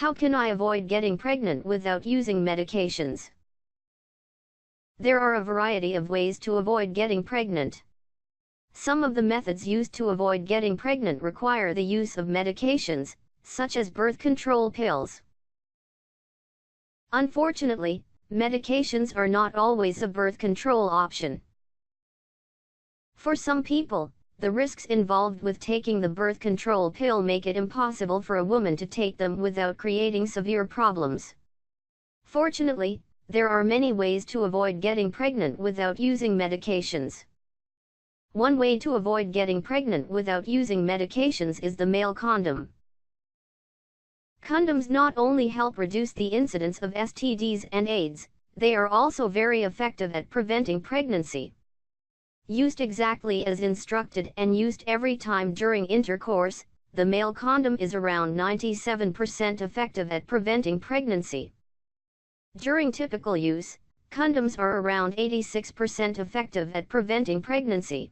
How can I avoid getting pregnant without using medications? There are a variety of ways to avoid getting pregnant. Some of the methods used to avoid getting pregnant require the use of medications, such as birth control pills. Unfortunately, medications are not always a birth control option. For some people, the risks involved with taking the birth control pill make it impossible for a woman to take them without creating severe problems. Fortunately, there are many ways to avoid getting pregnant without using medications. One way to avoid getting pregnant without using medications is the male condom. Condoms not only help reduce the incidence of STDs and AIDS, they are also very effective at preventing pregnancy. Used exactly as instructed and used every time during intercourse, the male condom is around 97% effective at preventing pregnancy. During typical use, condoms are around 86% effective at preventing pregnancy.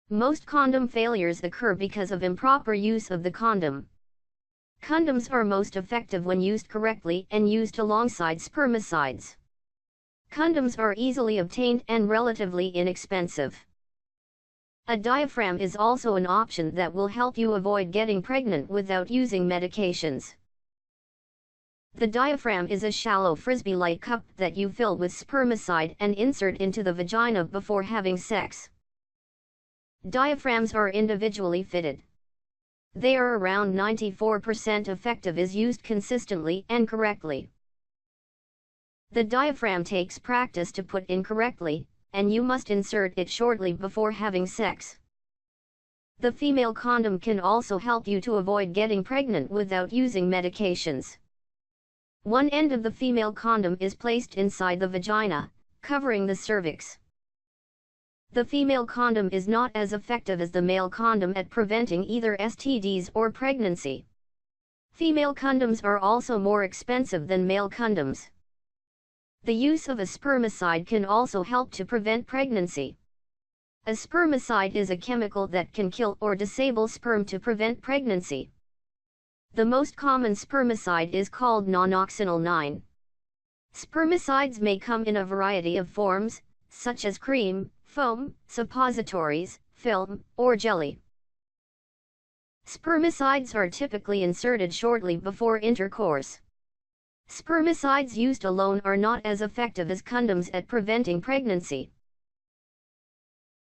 Most condom failures occur because of improper use of the condom. Condoms are most effective when used correctly and used alongside spermicides. Condoms are easily obtained and relatively inexpensive. A diaphragm is also an option that will help you avoid getting pregnant without using medications. The diaphragm is a shallow frisbee-like cup that you fill with spermicide and insert into the vagina before having sex. Diaphragms are individually fitted. They are around 94% effective if used consistently and correctly. The diaphragm takes practice to put in correctly, and you must insert it shortly before having sex. The female condom can also help you to avoid getting pregnant without using medications. One end of the female condom is placed inside the vagina, covering the cervix. The female condom is not as effective as the male condom at preventing either STDs or pregnancy. Female condoms are also more expensive than male condoms. The use of a spermicide can also help to prevent pregnancy. A spermicide is a chemical that can kill or disable sperm to prevent pregnancy. The most common spermicide is called nonoxynol 9. Spermicides may come in a variety of forms, such as cream, foam, suppositories, film, or jelly. Spermicides are typically inserted shortly before intercourse. Spermicides used alone are not as effective as condoms at preventing pregnancy.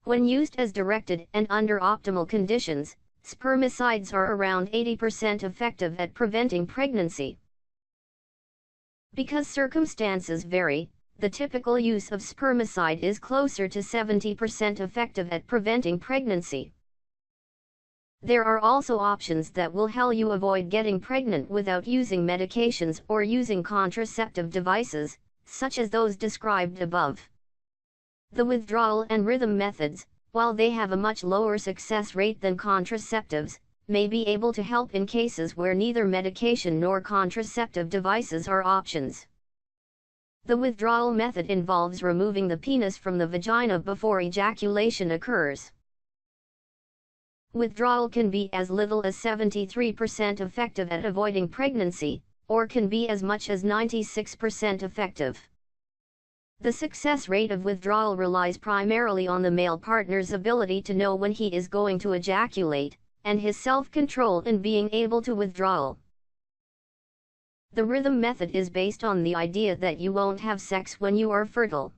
When used as directed and under optimal conditions, spermicides are around 80% effective at preventing pregnancy. Because circumstances vary, the typical use of spermicide is closer to 70% effective at preventing pregnancy. There are also options that will help you avoid getting pregnant without using medications or using contraceptive devices, such as those described above. The withdrawal and rhythm methods, while they have a much lower success rate than contraceptives, may be able to help in cases where neither medication nor contraceptive devices are options. The withdrawal method involves removing the penis from the vagina before ejaculation occurs. Withdrawal can be as little as 73% effective at avoiding pregnancy, or can be as much as 96% effective. The success rate of withdrawal relies primarily on the male partner's ability to know when he is going to ejaculate, and his self-control in being able to withdraw. The rhythm method is based on the idea that you won't have sex when you are fertile.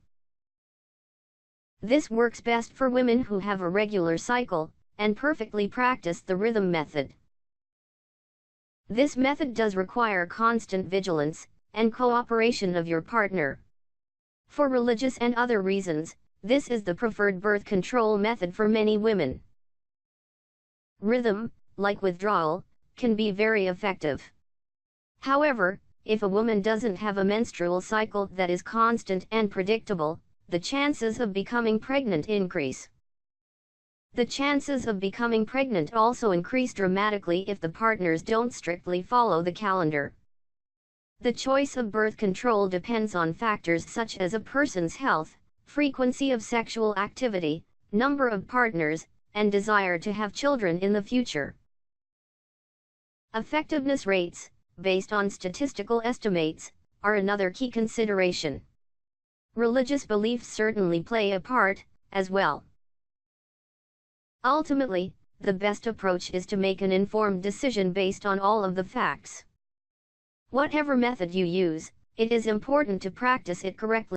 This works best for women who have a regular cycle, and perfectly practice the rhythm method. This method does require constant vigilance and cooperation of your partner. For religious and other reasons, this is the preferred birth control method for many women. Rhythm, like withdrawal, can be very effective. However, if a woman doesn't have a menstrual cycle that is constant and predictable, the chances of becoming pregnant increase. The chances of becoming pregnant also increase dramatically if the partners don't strictly follow the calendar. The choice of birth control depends on factors such as a person's health, frequency of sexual activity, number of partners, and desire to have children in the future. Effectiveness rates. based on statistical estimates, are another key consideration. Religious beliefs certainly play a part, as well. Ultimately, the best approach is to make an informed decision based on all of the facts. Whatever method you use, it is important to practice it correctly.